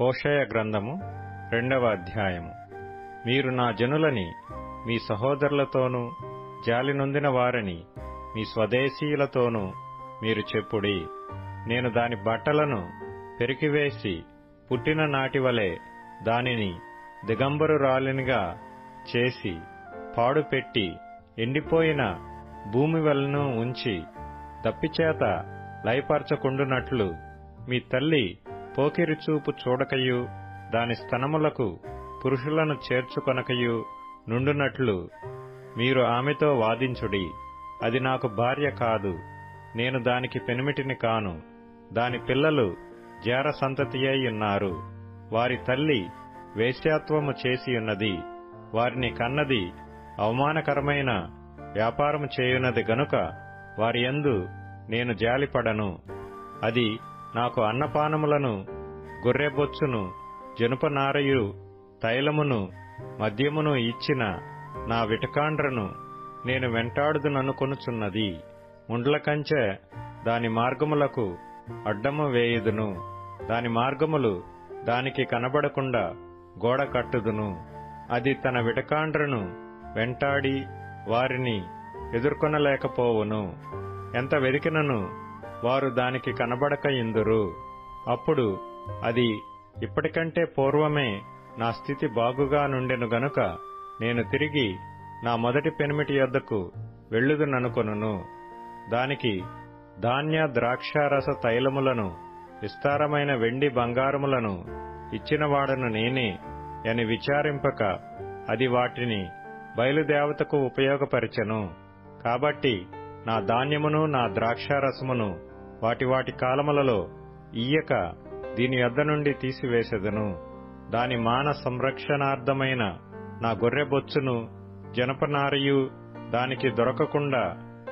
హోషేయ గ్రంథము 2వ అధ్యాయము. మీరు నా జనులని మీ సహోదరులతోనూ జాలి నొందిన వారని మీ స్వదేశీయులతోనూ మీరు చెప్పుడి. నేను దాని బట్టలను పెరికివేసి పుట్టిన నాటివలే దానిని దిగంబరురాలినిగా చేసి పాడుపెట్టి ఎండిపోయిన భూమి వలెను ఉంచి దప్పిచేత లయపరచకుండునట్లు మీ తల్లి పోకిరి చూపు చూడకయు దాని స్తనములకు పురుషులను చేర్చుకొనకయు నుండునట్లు మీరు ఆమెతో వాదించుడి. అది నాకు భార్య కాదు, నేను దానికి పెనిమిటిని కాను. దాని పిల్లలు జార సంతతియై ఉన్నారు. వారి తల్లి వేశ్యాత్వము చేసియున్నది. వారిని కన్నది అవమానకరమైన వ్యాపారము చేయున్నది గనుక వారి యందు నేను జాలిపడను. అది నాకు అన్నపానములను గొర్రెబొచ్చును జనుపనారయు తైలమును మద్యమును ఇచ్చిన నా విటకాండ్రను నేను వెంటాడుదుననుకొనుచున్నది. ముండ్ల కంచె దాని మార్గములకు అడ్డము వేయుదును. దాని మార్గములు దానికి కనబడకుండా గోడ కట్టుదును. అది తన విటకాండ్రను వెంటాడి వారిని ఎదుర్కొనలేకపోవును. ఎంత వెదికినను వారు దానికి కనబడక ఇందురు. అప్పుడు అది ఇప్పటికంటే పూర్వమే నా స్థితి బాగుగా నుండెను గనుక నేను తిరిగి నా మొదటి పెనిమిటి యొద్దకు వెళ్ళుదుననుకొనును. దానికి ధాన్య ద్రాక్షారస తైలములను విస్తారమైన వెండి బంగారములను ఇచ్చినవాడను నేనే అని విచారింపక అది వాటిని బయలుదేవతకు ఉపయోగపరిచెను. కాబట్టి నా ధాన్యమును నా ద్రాక్షారసమును వాటి వాటి కాలములలో ఇయ్యక దీని యొద్ద నుండి తీసివేసెదను. దాని మాన సంరక్షణార్థమైన నా గొర్రెబొచ్చును జనపనారయు దానికి దొరకకుండా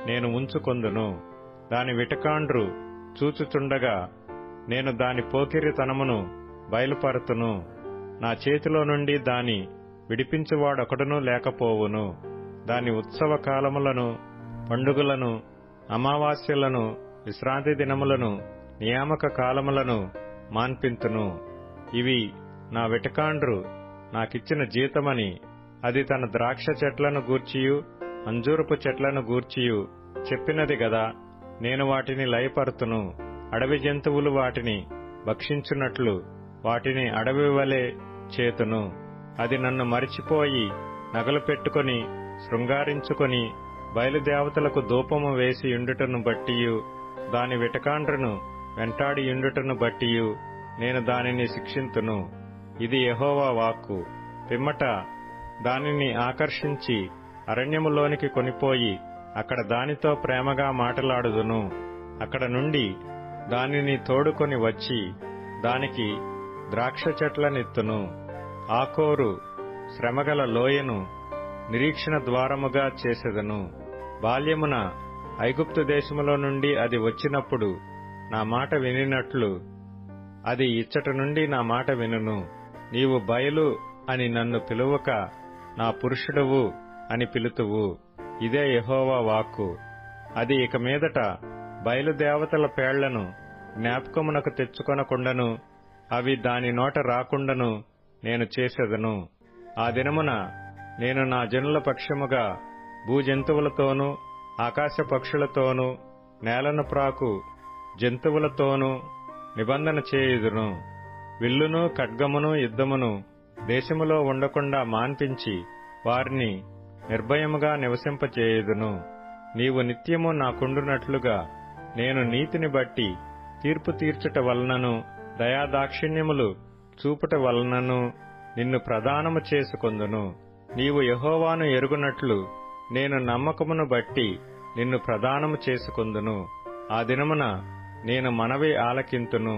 నేను ఉంచుకొందును. దాని విటకాండ్రు చూచుచుండగా నేను దాని పోకిరితనమును బయలుపరుతును. నా చేతిలో నుండి దాని విడిపించువాడొకడునూ లేకపోవును. దాని ఉత్సవ కాలములను, పండుగలను, అమావాస్యలను, విశ్రాంతి దినములను, నియామక కాలములను మాన్పింతును. ఇవి నా విటకాండ్రు నాకిచ్చిన జీతమని అది తన ద్రాక్ష చెట్లను గూర్చియు అంజూరపు చెట్లను గూర్చియు చెప్పినది గదా. నేను వాటిని లయపరుతును. అడవి జంతువులు వాటిని భక్షించున్నట్లు వాటిని అడవి వలె చేతును. అది నన్ను మరిచిపోయి నగలు పెట్టుకొని శృంగారించుకొని బయలుదేవతలకు ధూపము వేసి యుండుటను బట్టియు దాని విటకాండ్రను వెంటాడి యుండుటను బట్టియు నేను దానిని శిక్షింతును. ఇది యెహోవా వాక్కు. పిమ్మట దానిని ఆకర్షించి అరణ్యములోనికి కొనిపోయి అక్కడ దానితో ప్రేమగా మాటలాడుదును. అక్కడ నుండి దానిని తోడుకొని వచ్చి దానికి ద్రాక్ష చెట్లనెత్తును. ఆకోరు శ్రమగల లోయను నిరీక్షణ ద్వారముగా చేసెదను. బాల్యమున ఐగుప్తు దేశములో నుండి అది వచ్చినప్పుడు నా మాట వినినట్లు అది ఇచ్చట నుండి నా మాట వినును. నీవు బయలు అని నన్ను పిలువక నా పురుషుడవు అని పిలుతువు. ఇదే యెహోవా వాక్కు. అది ఇక మీదట బయలుదేవతల పేళ్లను జ్ఞాపకమునకు తెచ్చుకొనకుండను అవి దాని నోట రాకుండను నేను చేసెదను. ఆ దినమున నేను నా జనుల పక్షముగా భూజంతువులతోనూ ఆకాశ పక్షులతోనూ నేలను ప్రాకు జంతువులతోనూ నిబంధన చేయుదును. విల్లును ఖడ్గమును యుద్ధమును దేశములో ఉండకుండా మాన్పించి వారిని నిర్భయముగా నివసింపచేయుదును. నీవు నిత్యము నాకుండునట్లుగా నేను నీతిని బట్టి తీర్పు తీర్చుట వలనను దయాదాక్షిణ్యములు చూపుట వలనను నిన్ను ప్రదానము చేసుకొందును. నీవు యెహోవాను ఎరుగునట్లు నేను నమ్మకమును బట్టి నిన్ను ప్రదానము చేసుకొందును. ఆ దినమున నేను మనవి ఆలకింతును.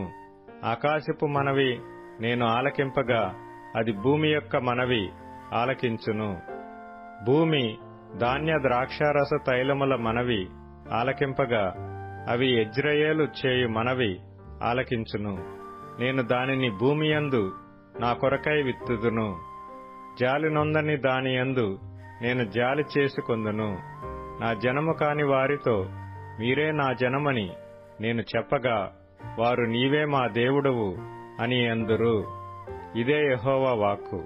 ఆకాశపు మనవి నేను ఆలకింపగా అది భూమి యొక్క మనవి ఆలకించును. భూమి ధాన్య ద్రాక్షారస తైలముల మనవి ఆలకింపగా అవి యెజ్రెయేలు చేయు మనవి ఆలకించును. నేను దానిని భూమియందు నా కొరకై విత్తుదును. జాలి నొందని దానియందు నేను జాలి చేసుకొందును. నా జనము కాని వారితో మీరే నా జనమని నేను చెప్పగా వారు నీవే మా దేవుడవు అని అందురు. ఇదే యెహోవా వాక్కు.